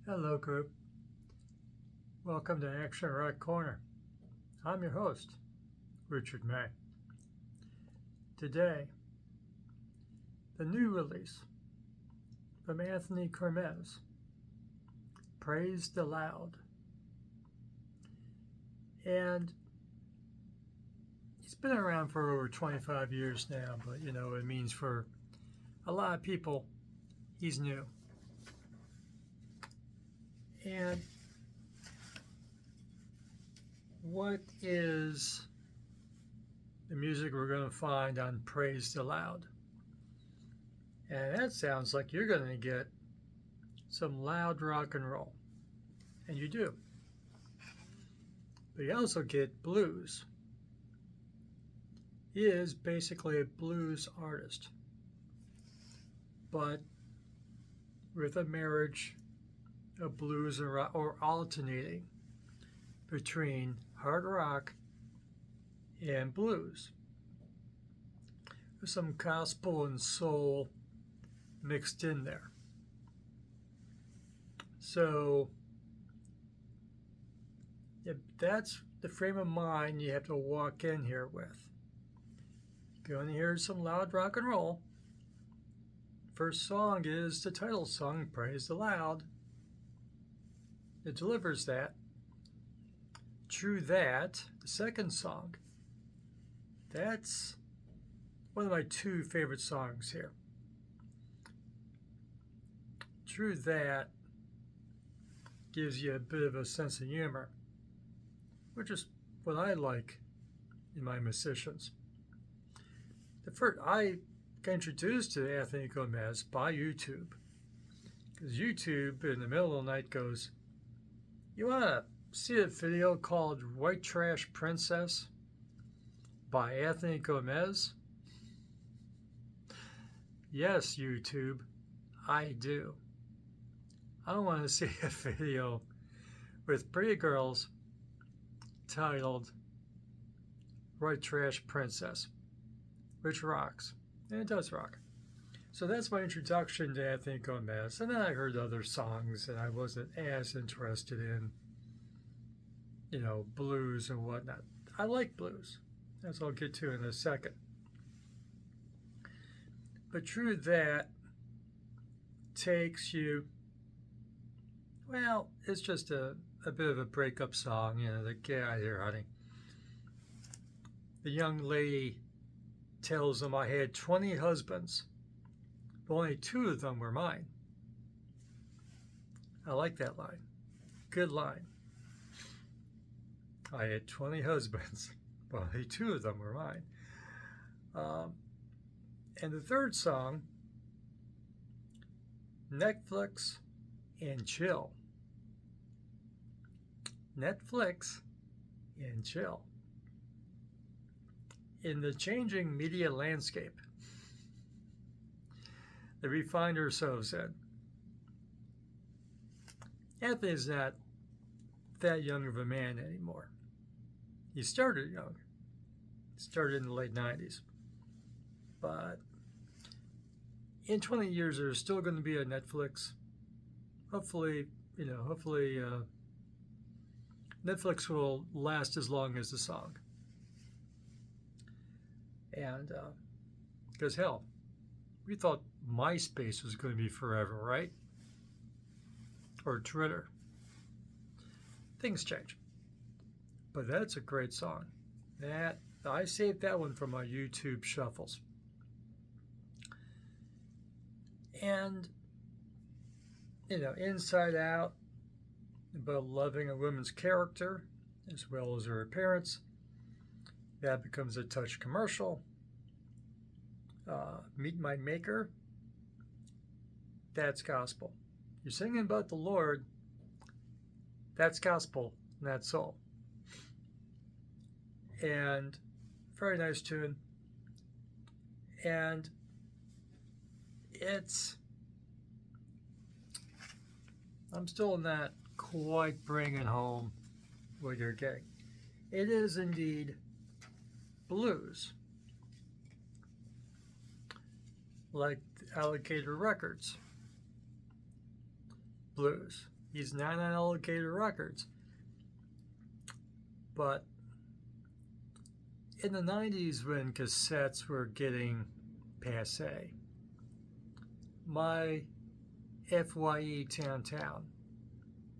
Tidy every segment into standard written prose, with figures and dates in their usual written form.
Hello, group. Welcome to Action Rock Corner. I'm your host, Richard May. Today, the new release from Anthony Gomes, Praised Aloud. And he's been around for over 25 years now, but it means for a lot of people, he's new. And what is the music we're going to find on Praised Aloud? And that sounds like you're going to get some loud rock and roll. And you do. But you also get blues. He is basically a blues artist, but with a marriage of blues and rock, or alternating between hard rock and blues. There's some gospel and soul mixed in there. So if that's the frame of mind you have to walk in here with. If you want to hear some loud rock and roll, first song is the title song, Praised Aloud. It delivers that. True That, the second song, that's one of my two favorite songs here. True That gives you a bit of a sense of humor, which is what I like in my musicians. I got introduced to Anthony Gomes by YouTube, because YouTube in the middle of the night goes, "You want to see a video called White Trash Princess by Anthony Gomes?" Yes, YouTube, I do. I don't want to see a video with pretty girls titled White Trash Princess, which rocks. And it does rock. So that's my introduction to Anthony Gomes. And then I heard other songs that I wasn't as interested in, blues and whatnot. I like blues, as I'll get to in a second. But True That takes you, well, it's just a bit of a breakup song, get out of here, honey. The young lady tells him, "I had 20 husbands, but only 2 of them were mine." I like that line. Good line. I had 20 husbands, but only 2 of them were mine. And the third song, Netflix and Chill. Netflix and chill. In the changing media landscape that we find ourselves in, Anthony's not that young of a man anymore. He started young. He started in the late 90s. But in 20 years, there's still going to be a Netflix. Hopefully, Netflix will last as long as the song. And because hell, we thought MySpace was going to be forever, right? Or Twitter. Things change. But that's a great song. I saved that one from my YouTube shuffles. And, Inside Out, about loving a woman's character as well as her appearance. That becomes a touch commercial. Meet My Maker, that's gospel. You're singing about the Lord, that's gospel, and that's soul. And very nice tune. And I'm still not quite bringing home what you're getting. It is indeed blues, like Alligator Records blues. He's not on Alligator Records. But in the 90s, when cassettes were getting passe, my FYE Town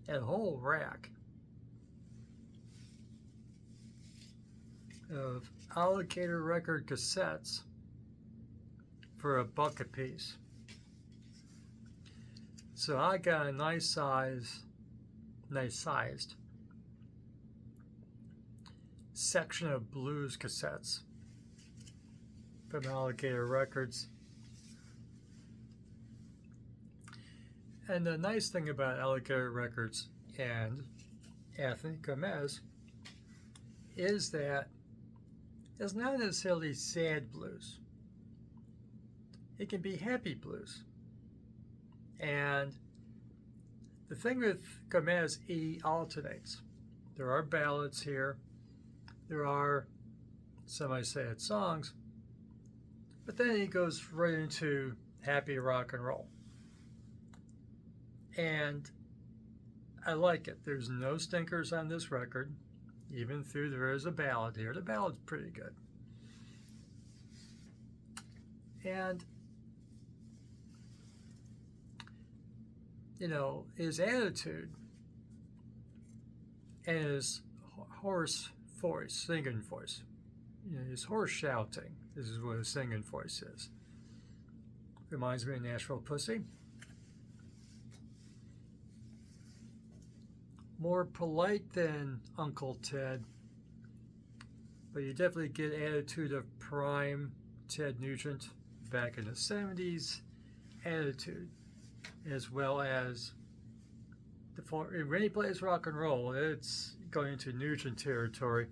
had a whole rack of Alligator Record cassettes for $1 a piece. So I got a nice sized section of blues cassettes from Alligator Records. And the nice thing about Alligator Records and Anthony Gomes is that it's not necessarily sad blues. It can be happy blues. And the thing with Gomes, he alternates. There are ballads here. There are semi-sad songs. But then he goes right into happy rock and roll. And I like it. There's no stinkers on this record, even though there is a ballad here. The ballad's pretty good. And, you know, his attitude and his hoarse voice, singing voice, you know, his hoarse shouting, this is what his singing voice is. Reminds me of Nashville Pussy. More polite than Uncle Ted, but you definitely get attitude of prime Ted Nugent back in the 70s attitude, as well as when he plays rock and roll, it's going into Nugent territory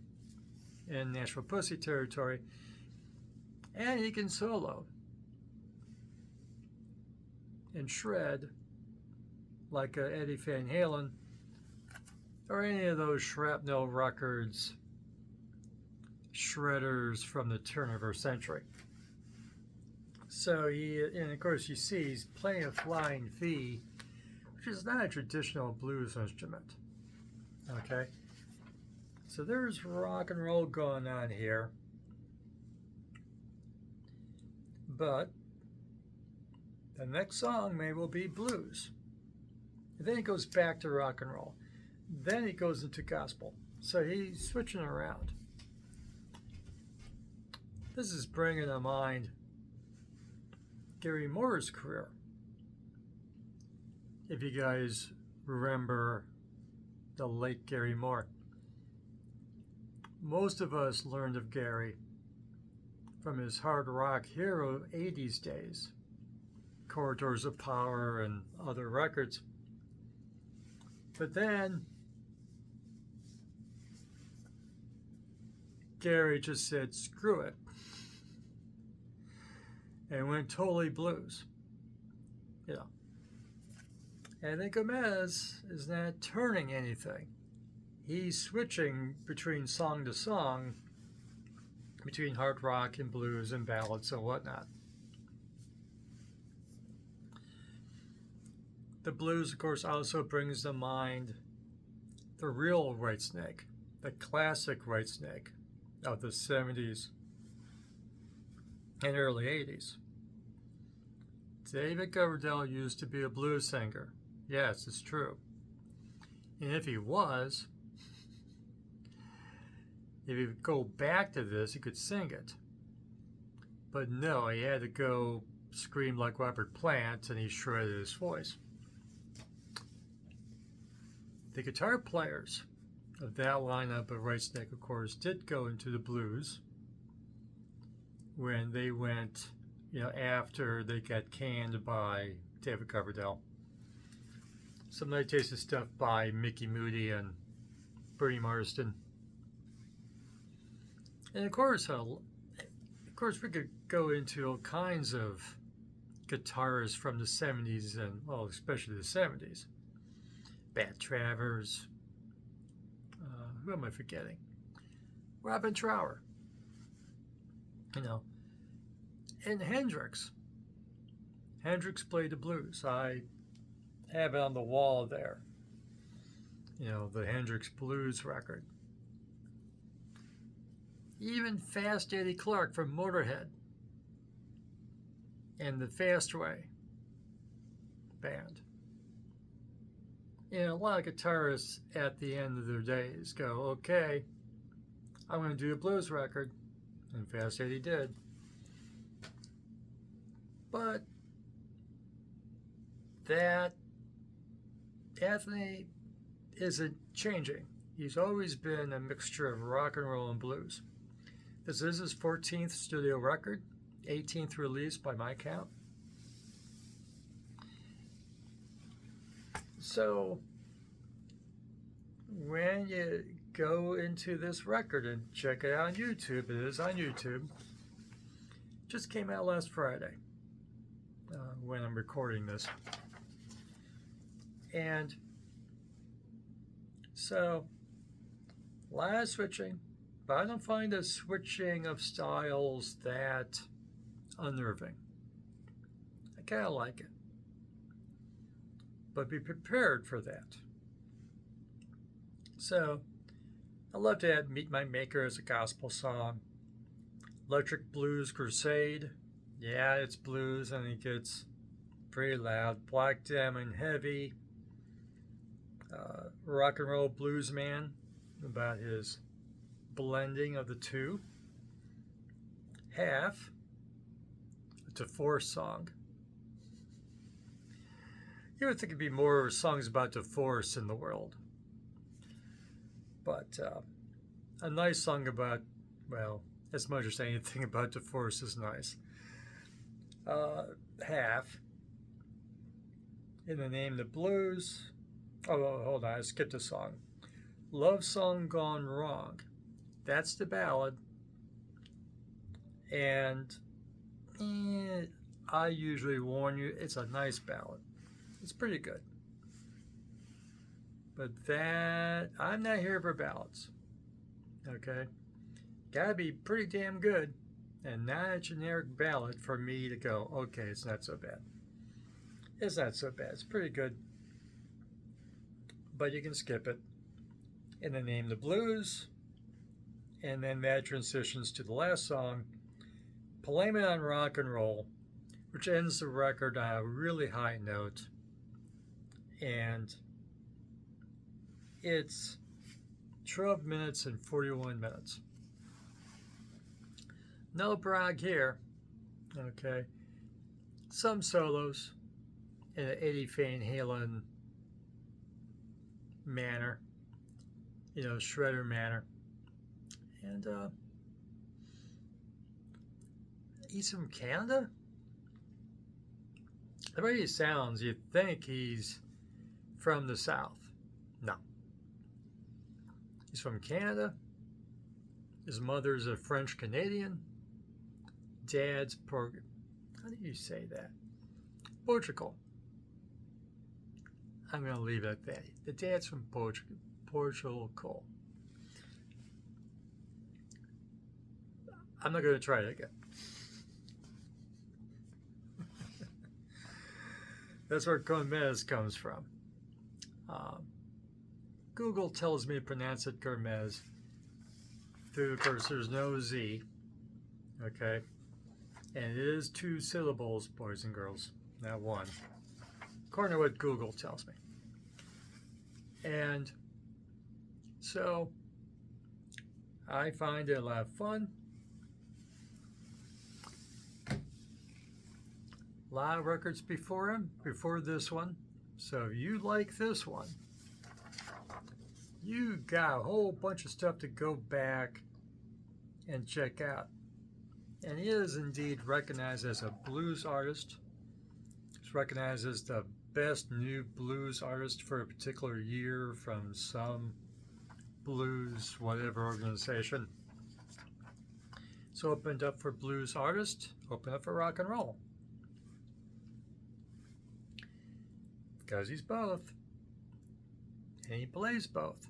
and Nashville Pussy territory, and he can solo and shred like Eddie Van Halen or any of those Shrapnel Records shredders from the turn of our century. So and of course you see he's playing a flying V, which is not a traditional blues instrument. Okay, so there's rock and roll going on here, but the next song may well be blues. And then he goes back to rock and roll. Then he goes into gospel. So he's switching around. This is bringing to mind Gary Moore's career. If you guys remember the late Gary Moore. Most of us learned of Gary from his hard rock hero 80s days, Corridors of Power and other records. But then Gary just said, screw it, and went totally blues. You know. And I think Gomes is not turning anything. He's switching between song to song, between hard rock and blues and ballads and whatnot. The blues, of course, also brings to mind the real Whitesnake, the classic Whitesnake of the 70s and early 80s. David Coverdale used to be a blues singer. Yes, it's true. And if he was, if he would go back to this, he could sing it. But no, he had to go scream like Robert Plant, and he shredded his voice. The guitar players of that lineup of Whitesnake, of course, did go into the blues when they went, after they got canned by David Coverdale. Some nice tasted stuff by Mickey Moody and Bernie Marsden. And of course, we could go into all kinds of guitarists from the 70s and, well, especially the 70s. Bat Travers. Who am I forgetting? Robin Trower. And Hendrix. Hendrix played the blues. I have it on the wall there. the Hendrix Blues record. Even Fast Eddie Clarke from Motorhead and the Fast Way band. A lot of guitarists at the end of their days go, okay, I'm going to do a blues record. And Fast Eddie did. But that Anthony isn't changing. He's always been a mixture of rock and roll and blues. This is his 14th studio record, 18th release by my count. So when you go into this record and check it out on YouTube, it is on YouTube. Just came out last Friday when I'm recording this. And so, a lot of switching, but I don't find the switching of styles that unnerving. I kind of like it. But be prepared for that. So, I love to add Meet My Maker as a gospel song. Electric Blues Crusade. Yeah, it's blues and it gets pretty loud. Black Diamond Heavy. Rock and Roll Blues Man, about his blending of the two. Half. It's a divorce song. You would think it'd be more songs about divorce in the world. But a nice song about, well, as much as anything about divorce is nice. Half. In the Name of the Blues. Oh, hold on, I skipped a song. Love Song Gone Wrong. That's the ballad. And I usually warn you, it's a nice ballad. It's pretty good. But that, I'm not here for ballads. Okay? Gotta be pretty damn good and not a generic ballad for me to go, okay, it's not so bad. It's not so bad. It's pretty good. But you can skip it. In the Name of the Blues. And then that transitions to the last song, Blame It on Rock and Roll, which ends the record on a really high note. And it's 12 minutes and 41 minutes. No brag here. Okay. Some solos in an Eddie Van Halen manner, shredder manner. And he's from Canada? The way he sounds, you'd think he's from the South. No. He's from Canada. His mother's a French Canadian. Dad's how do you say that? Portugal. I'm going to leave it at that. The dad's from Portugal. I'm not going to try it again. That's where Gomes comes from. Google tells me to pronounce it Gomes. Of course, there's no Z. Okay? And it is 2 syllables, boys and girls, not 1. According to what Google tells me. And so I find it a lot of fun. A lot of records before this one. So if you like this one, you got a whole bunch of stuff to go back and check out. And he is indeed recognized as a blues artist. He's recognized as the best new blues artist for a particular year from some blues whatever organization. So opened up for blues artist, opened up for rock and roll. Because he's both. And he plays both.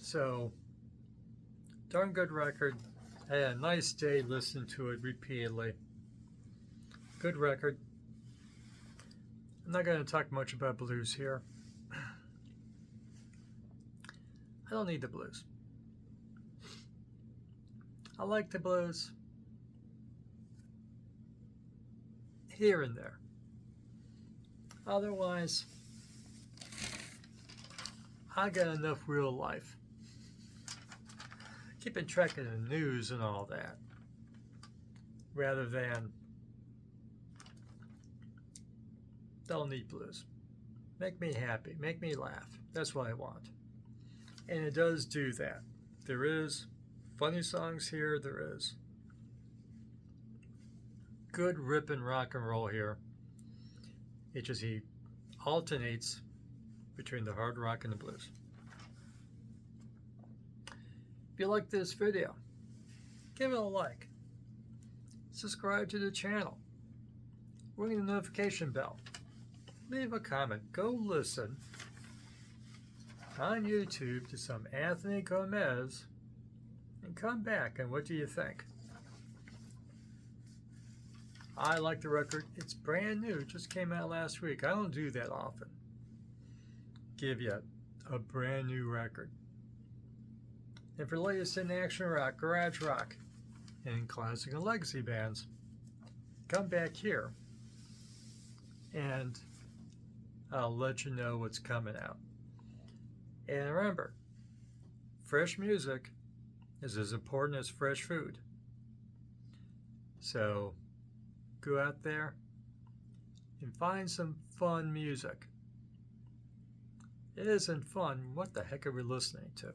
So, darn good record. I had a nice day listening to it repeatedly. Good record. I'm not going to talk much about blues here. don't need the blues. I like the blues here and there. Otherwise, I got enough real life. Keeping track of the news and all that, rather than don't need blues. Make me happy, make me laugh. That's what I want. And it does do that. There is funny songs here, there is good ripping rock and roll here. It just he alternates between the hard rock and the blues. If you like this video, give it a like. Subscribe to the channel. Ring the notification bell. Leave a comment. Go listen on YouTube to some Anthony Gomes and come back and what do you think? I like the record. It's brand new. It just came out last week. I don't do that often. Give you a brand new record. And for latest in action rock, garage rock, and classic and legacy bands, come back here and I'll let you know what's coming out. And remember, fresh music is as important as fresh food. So go out there and find some fun music. It isn't fun. What the heck are we listening to?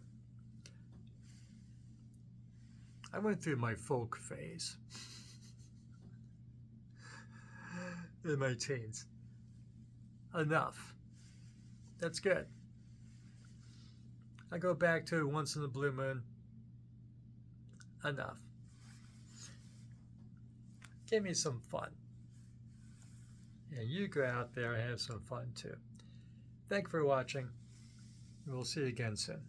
I went through my folk phase in my teens. Enough. That's good. I go back to Once in the Blue Moon. Enough. Give me some fun. And you go out there and have some fun too. Thank you for watching. We'll see you again soon.